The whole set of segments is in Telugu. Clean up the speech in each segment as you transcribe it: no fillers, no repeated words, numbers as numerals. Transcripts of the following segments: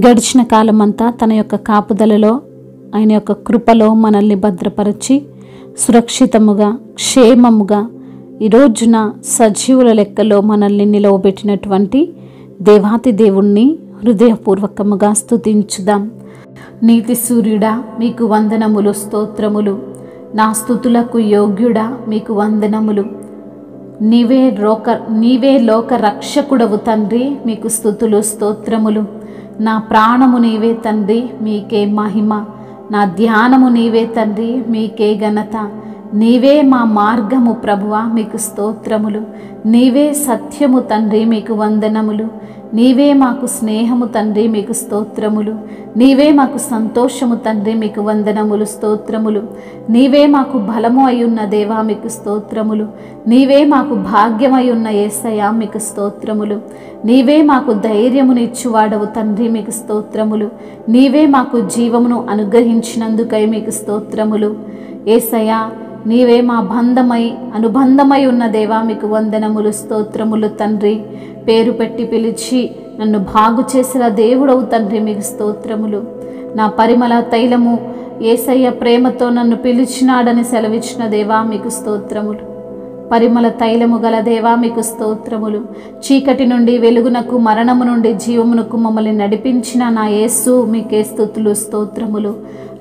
గడిచిన కాలమంతా తన యొక్క కాపుదలలో, ఆయన యొక్క కృపలో మనల్ని భద్రపరిచి సురక్షితముగా, క్షేమముగా ఈ రోజున సజీవుల లెక్కలో మనల్ని నిలవబెట్టినటువంటి దేవాతి దేవుణ్ణి హృదయపూర్వకముగా స్తుతించుదాం. నీతి సూర్యుడా, మీకు వందనములు, స్తోత్రములు. నా స్తుతులకు యోగ్యుడా, మీకు వందనములు. నీవే లోక రక్షకుడవు తండ్రి, మీకు స్తుతులు, స్తోత్రములు. నా ప్రాణము నీవే తండ్రి, మీకే మహిమ. నా ధ్యానము నీవే తండ్రి, మీకే ఘనత. నీవే మా మార్గము ప్రభువా, మీకు స్తోత్రములు. నీవే సత్యము తండ్రి, మీకు వందనములు. నీవే మాకు స్నేహము తండ్రి, మీకు స్తోత్రములు. నీవే మాకు సంతోషము తండ్రి, మీకు వందనములు, స్తోత్రములు. నీవే మాకు బలము అయ్యున్న దేవా, మీకు స్తోత్రములు. నీవే మాకు భాగ్యమై ఉన్న యేసయ్యా, మీకు స్తోత్రములు. నీవే మాకు ధైర్యమునిచ్చువాడవు తండ్రి, మీకు స్తోత్రములు. నీవే మాకు జీవమును అనుగ్రహించినందుకై మీకు స్తోత్రములు. యేసయ్యా, నీవే మా అనుబంధమై ఉన్న దేవా, మీకు వందనములు, స్తోత్రములు తండ్రి. పేరు పెట్టి పిలిచి నన్ను బాగు చేసిన దేవుడవు తండ్రి, మీకు స్తోత్రములు. నా పరిమళ తైలము యేసయ్య ప్రేమతో నన్ను పిలిచినాడని సెలవిచ్చిన దేవా, మీకు స్తోత్రములు. పరిమళ తైలము గల దేవా, మీకు స్తోత్రములు. చీకటి నుండి వెలుగునకు, మరణము నుండి జీవమునకు మమ్మల్ని నడిపించిన నా యేసు, మీకే స్తుతులు, స్తోత్రములు.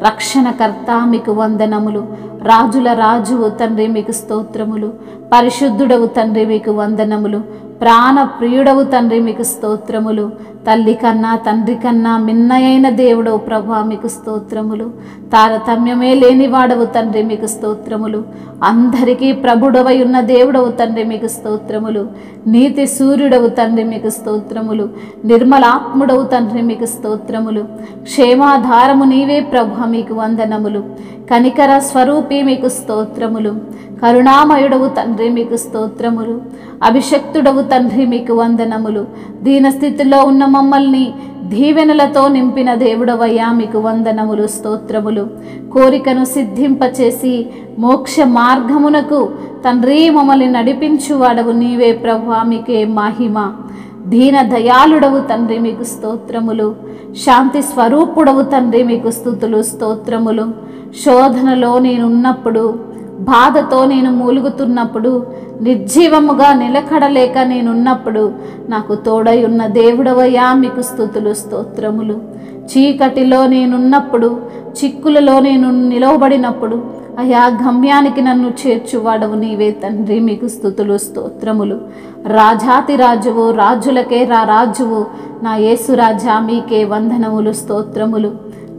రక్షణకర్త, మీకు వందనములు. రాజుల రాజువు తండ్రి, మీకు స్తోత్రములు. పరిశుద్ధుడవు తండ్రి, మీకు వందనములు. ప్రాణ ప్రియుడవు తండ్రి, మీకు స్తోత్రములు. తల్లి కన్నా తండ్రి కన్నా మిన్నయైన దేవుడవు ప్రభా, మీకు స్తోత్రములు. తారతమ్యమే లేనివాడవు తండ్రి, మీకు స్తోత్రములు. అందరికీ ప్రభుడవై ఉన్న దేవుడవు తండ్రి, మీకు స్తోత్రములు. నీతి సూర్యుడవు తండ్రి, మీకు స్తోత్రములు. నిర్మలాత్ముడవు తండ్రి, మీకు స్తోత్రములు. క్షేమాధారము నీవే ప్రభా, మీకు వందనములు. కనికర స్వరూపి, మీకు స్తోత్రములు. కరుణామయుడవు తండ్రి, మీకు స్తోత్రములు. అభిషక్తుడవు తండ్రి, మీకు వందనములు. దీనస్థితిలో ఉన్న మమ్మల్ని దీవెనలతో నింపిన దేవుడవయ్యా, మీకు వందనములు, స్తోత్రములు. కోరికను సిద్ధింపచేసి మోక్ష మార్గమునకు తండ్రి మమ్మల్ని నడిపించువాడవు నీవే ప్రభువా, మీకే మహిమ. దీన దయాళుడవు తండ్రి, మీకు స్తోత్రములు. శాంతి స్వరూపుడవు తండ్రి, మీకు స్తుతులు, స్తోత్రములు. శోధనలో నేనున్నప్పుడు, బాధతో నేను మూలుగుతున్నప్పుడు, నిర్జీవముగా నిలకడలేక నేనున్నప్పుడు నాకు తోడై ఉన్న దేవుడవయ్యా, మీకు స్తుతులు, స్తోత్రములు. చీకటిలో నేనున్నప్పుడు, చిక్కులలో నేను నిలవబడినప్పుడు అయా గమ్యానికి నన్ను చేర్చువాడవు నీవే తండ్రి, మీకు స్తుతులు, స్తోత్రములు. రాజాతి రాజువు, రాజులకే రాజువు నా యేసు రాజా, మీకే వందనములు, స్తోత్రములు.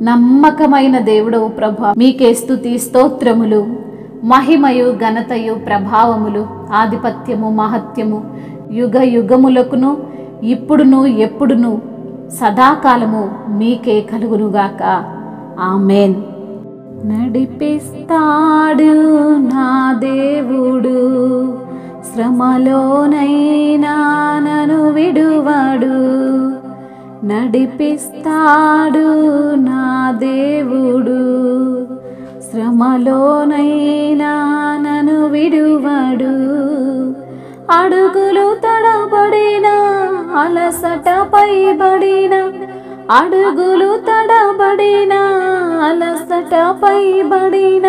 నమ్మకమైన దేవుడవు ప్రభా, మీకే స్తుతి, స్తోత్రములు. మహిమయు ఘనతయు ప్రభావములు, ఆధిపత్యము మహత్యము యుగ యుగములకును ఇప్పుడును ఎప్పుడును సదాకాలము మీకే కలుగునుగాక. ఆమేన్. నడిపిస్తాడు నా దేవుడు, శ్రమలోనైనా నన్ను విడువడు. నడిపిస్తాడు నా దేవుడు, శ్రమలోనైనా నన్ను విడువడు. అడుగులు తడబడిన, అలసట పైబడిన, అడుగులు తడబడిన, అలసట పైబడిన,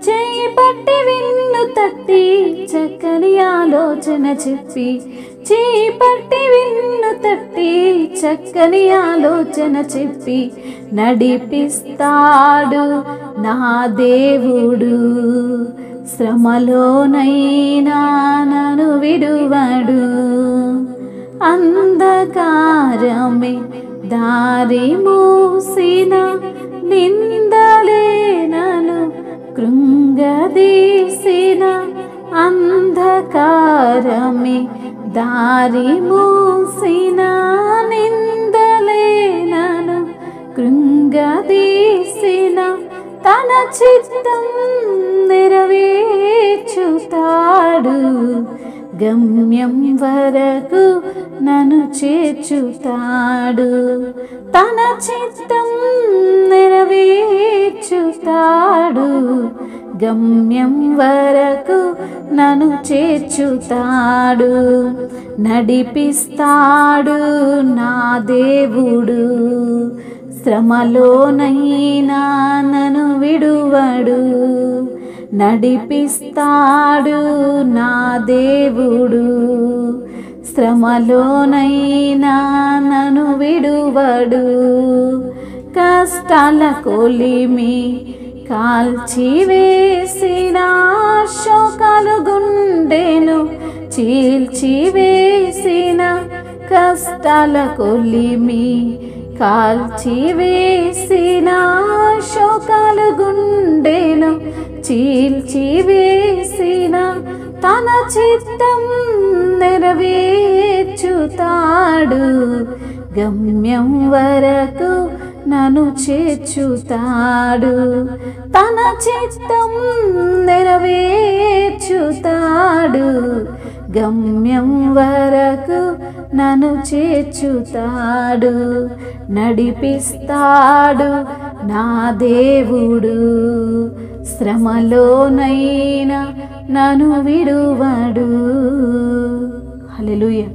చేయి పట్టి విన్ను తట్టి చక్కని ఆలోచన చెప్పి, చేయి పట్టి విన్ను తట్టి చక్కని ఆలోచన చెప్పి నడిపిస్తాడు నా దేవుడు. శ్రమలోనైనా నన్ను విడువడు. అంధకారమే దారి మూసిన, నిందలే నన్ను కృంగదీసిన, అంధకారమే దారి మూసిన, నిందలే నన్ను కృంగదీసిన, తన చిత్తం నెరవేర్చుతాడు. గమ్యం వరకు నన్ను చేర్చుతాడు. తన చిత్తం నెరవేర్చుతాడు. గమ్యం వరకు నన్ను చేర్చుతాడు, నడిపిస్తాడు నా దేవుడు. శ్రమలోనైనా నన్ను విడువడు, నడిపిస్తాడు నా దేవుడు. శ్రమలోనైనా నన్ను విడువడు. కష్టాల కొలిమి కాల్చివేసిన, శోకాలు గుండెను చీల్చివేసిన, కష్టాల కొలిమి కాల్చివేసిన, శోకాలు గుండెను చీల్చివేసిన, తన చిత్తం నెరవేర్చుతాడు, గమ్యం వరకు నన్ను చేర్చుతాడు. తన చిత్తం నెరవేర్చుతాడు, గమ్యం వరకు నన్ను చేర్చుతాడు, నడిపిస్తాడు నా దేవుడు. శ్రమలోనైనా నన్ను విడువడు. హల్లెలూయా.